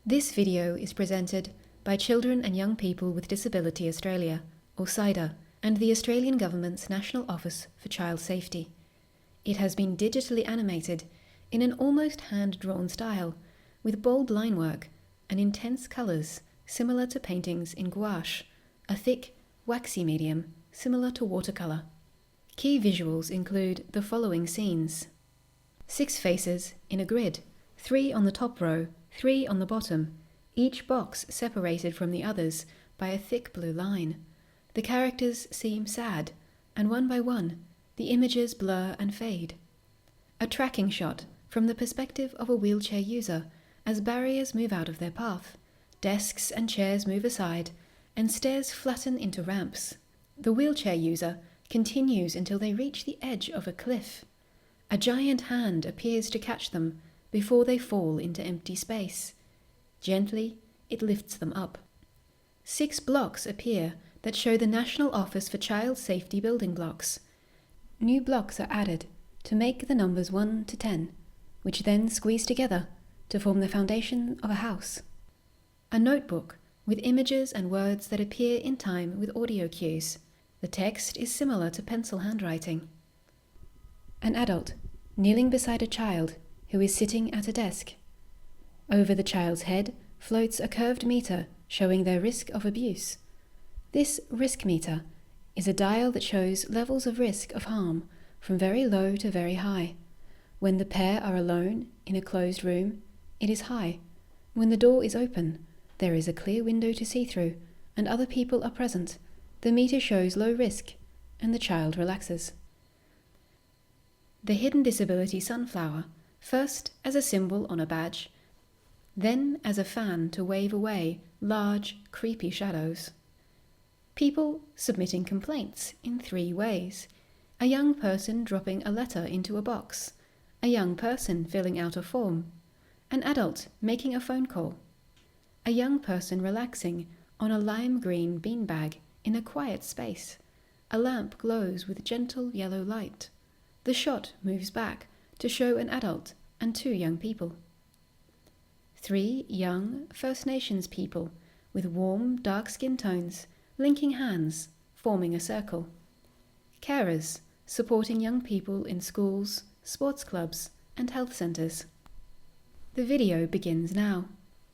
This video is presented by Children and Young People with Disability Australia, or CYDA, and the Australian Government's National Office for Child Safety. It has been digitally animated in an almost hand-drawn style, with bold line work and intense colours similar to paintings in gouache, a thick, waxy medium similar to watercolour. Key visuals include the following scenes. 6 faces in a grid, 3 on the top row, 3 on the bottom, each box separated from the others by a thick blue line. The characters seem sad, and one by one, the images blur and fade. A tracking shot from the perspective of a wheelchair user as barriers move out of their path, desks and chairs move aside, and stairs flatten into ramps. The wheelchair user continues until they reach the edge of a cliff. A giant hand appears to catch them before they fall into empty space. Gently, it lifts them up. 6 blocks appear that show the National Office for Child Safety building blocks. New blocks are added to make the numbers 1 to 10, which then squeeze together to form the foundation of a house. A notebook with images and words that appear in time with audio cues. The text is similar to pencil handwriting. An adult kneeling beside a child who is sitting at a desk. Over the child's head floats a curved meter showing their risk of abuse. This risk meter is a dial that shows levels of risk of harm from very low to very high. When the pair are alone in a closed room, it is high. When the door is open, there is a clear window to see through, and other people are present. The meter shows low risk, and the child relaxes. The hidden disability sunflower, first as a symbol on a badge, then as a fan to wave away large, creepy shadows. People submitting complaints in 3 ways. A young person dropping a letter into a box. A young person filling out a form. An adult making a phone call. A young person relaxing on a lime green beanbag in a quiet space. A lamp glows with gentle yellow light. The shot moves back to show an adult and 2 young people. 3 young First Nations people with warm, dark skin tones, linking hands, forming a circle. Carers supporting young people in schools, sports clubs, and health centres. The video begins now.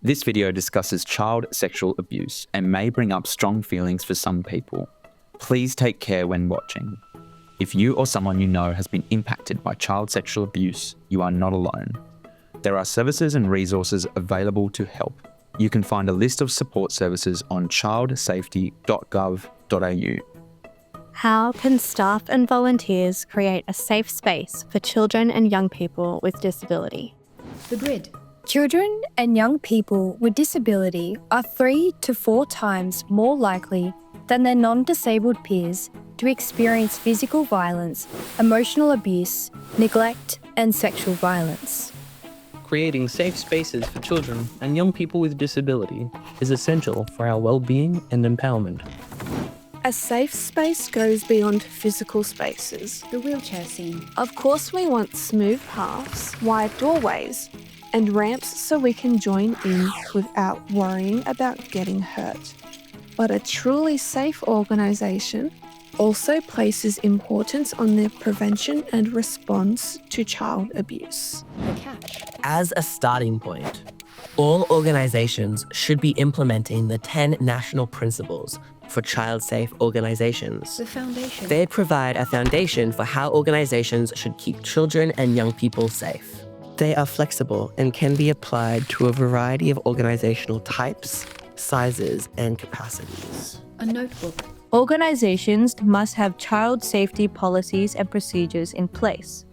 This video discusses child sexual abuse and may bring up strong feelings for some people. Please take care when watching. If you or someone you know has been impacted by child sexual abuse, you are not alone. There are services and resources available to help. You can find a list of support services on childsafety.gov.au. How can staff and volunteers create a safe space for children and young people with disability? The grid. Children and young people with disability are 3 to 4 times more likely than their non-disabled peers to experience physical violence, emotional abuse, neglect, and sexual violence. Creating safe spaces for children and young people with disability is essential for our well-being and empowerment. A safe space goes beyond physical spaces. The wheelchair scene. Of course, we want smooth paths, wide doorways, and ramps so we can join in without worrying about getting hurt. But a truly safe organisation also places importance on the prevention and response to child abuse. The catch. As a starting point, all organisations should be implementing the 10 national principles for child-safe organisations. The foundation. They provide a foundation for how organisations should keep children and young people safe. They are flexible and can be applied to a variety of organisational types, sizes, and capacities. A notebook. Organisations must have child safety policies and procedures in place.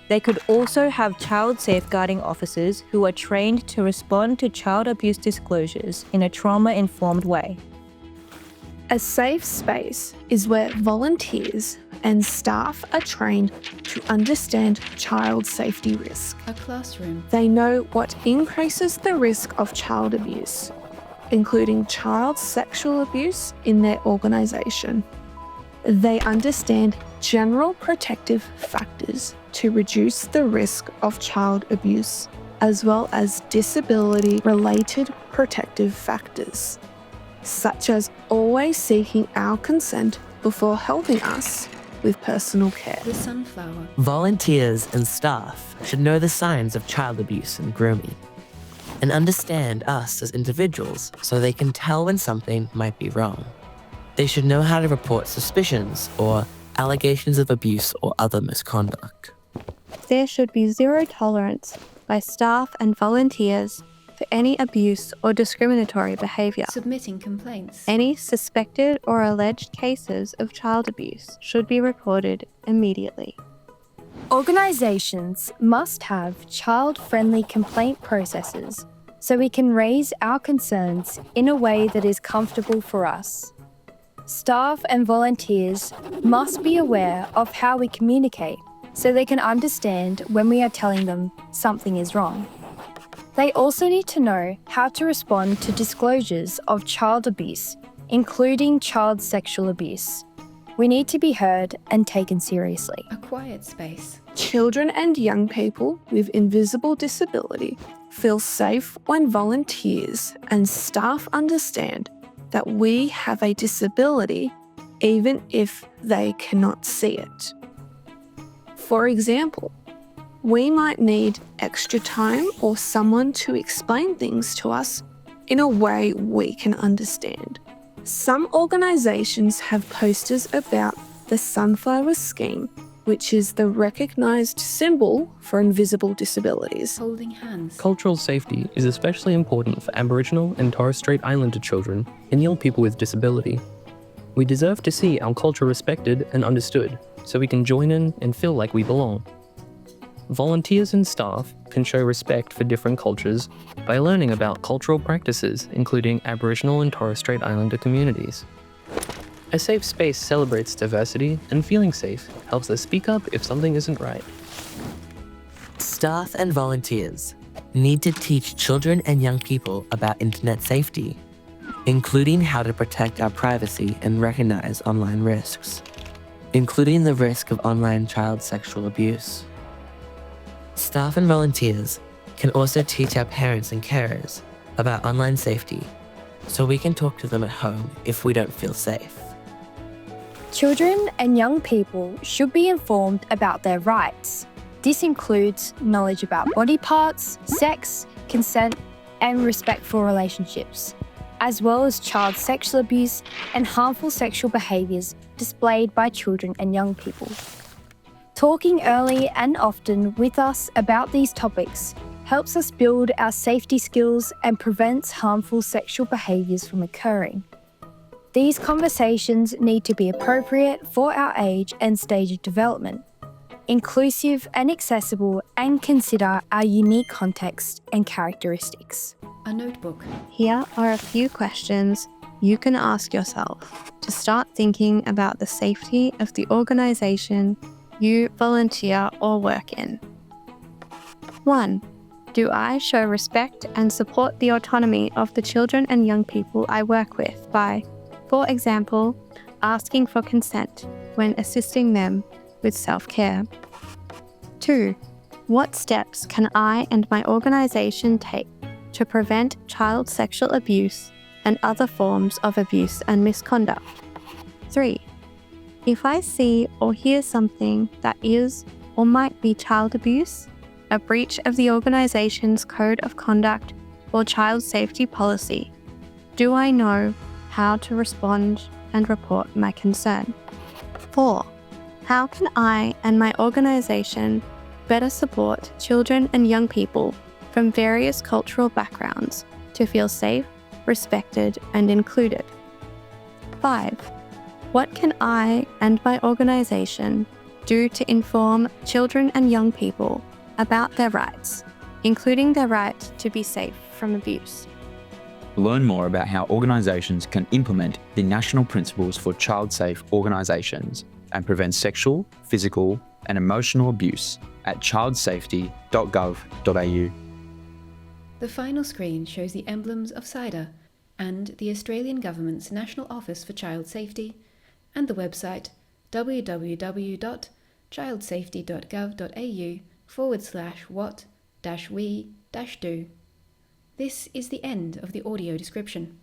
They could also have child safeguarding officers who are trained to respond to child abuse disclosures in a trauma-informed way. A safe space is where volunteers and staff are trained to understand child safety risk. A classroom. They know what increases the risk of child abuse, including child sexual abuse in their organisation. They understand general protective factors to reduce the risk of child abuse as well as disability-related protective factors, such as always seeking our consent before helping us with personal care. The sunflower. Volunteers and staff should know the signs of child abuse and grooming, and understand us as individuals so they can tell when something might be wrong. They should know how to report suspicions or allegations of abuse or other misconduct. There should be zero tolerance by staff and volunteers for any abuse or discriminatory behaviour. Submitting complaints. Any suspected or alleged cases of child abuse should be reported immediately. Organisations must have child-friendly complaint processes so we can raise our concerns in a way that is comfortable for us. Staff and volunteers must be aware of how we communicate so they can understand when we are telling them something is wrong. They also need to know how to respond to disclosures of child abuse, including child sexual abuse. We need to be heard and taken seriously. A quiet space. Children and young people with invisible disability feel safe when volunteers and staff understand that we have a disability even if they cannot see it. For example, we might need extra time or someone to explain things to us in a way we can understand. Some organisations have posters about the Sunflower Scheme, which is the recognised symbol for invisible disabilities. Holding hands. Cultural safety is especially important for Aboriginal and Torres Strait Islander children and young people with disability. We deserve to see our culture respected and understood so we can join in and feel like we belong. Volunteers and staff can show respect for different cultures by learning about cultural practices, including Aboriginal and Torres Strait Islander communities. A safe space celebrates diversity, and feeling safe helps us speak up if something isn't right. Staff and volunteers need to teach children and young people about internet safety, including how to protect our privacy and recognize online risks, including the risk of online child sexual abuse. Staff and volunteers can also teach our parents and carers about online safety so we can talk to them at home if we don't feel safe. Children and young people should be informed about their rights. This includes knowledge about body parts, sex, consent, and respectful relationships, as well as child sexual abuse and harmful sexual behaviours displayed by children and young people. Talking early and often with us about these topics helps us build our safety skills and prevents harmful sexual behaviours from occurring. These conversations need to be appropriate for our age and stage of development, inclusive and accessible, and consider our unique context and characteristics. A notebook. Here are a few questions you can ask yourself to start thinking about the safety of the organisation you volunteer or work in. 1. Do I show respect and support the autonomy of the children and young people I work with by, for example, asking for consent when assisting them with self-care? 2. What steps can I and my organisation take to prevent child sexual abuse and other forms of abuse and misconduct? 3. If I see or hear something that is or might be child abuse, a breach of the organisation's code of conduct or child safety policy, do I know how to respond and report my concern? 4. How can I and my organisation better support children and young people from various cultural backgrounds to feel safe, respected, and included? 5. What can I and my organisation do to inform children and young people about their rights, including their right to be safe from abuse? Learn more about how organisations can implement the National Principles for Child Safe Organisations and prevent sexual, physical, and emotional abuse at childsafety.gov.au. The final screen shows the emblems of CIDA and the Australian Government's National Office for Child Safety, and the website www.childsafety.gov.au/what-we do. This is the end of the audio description.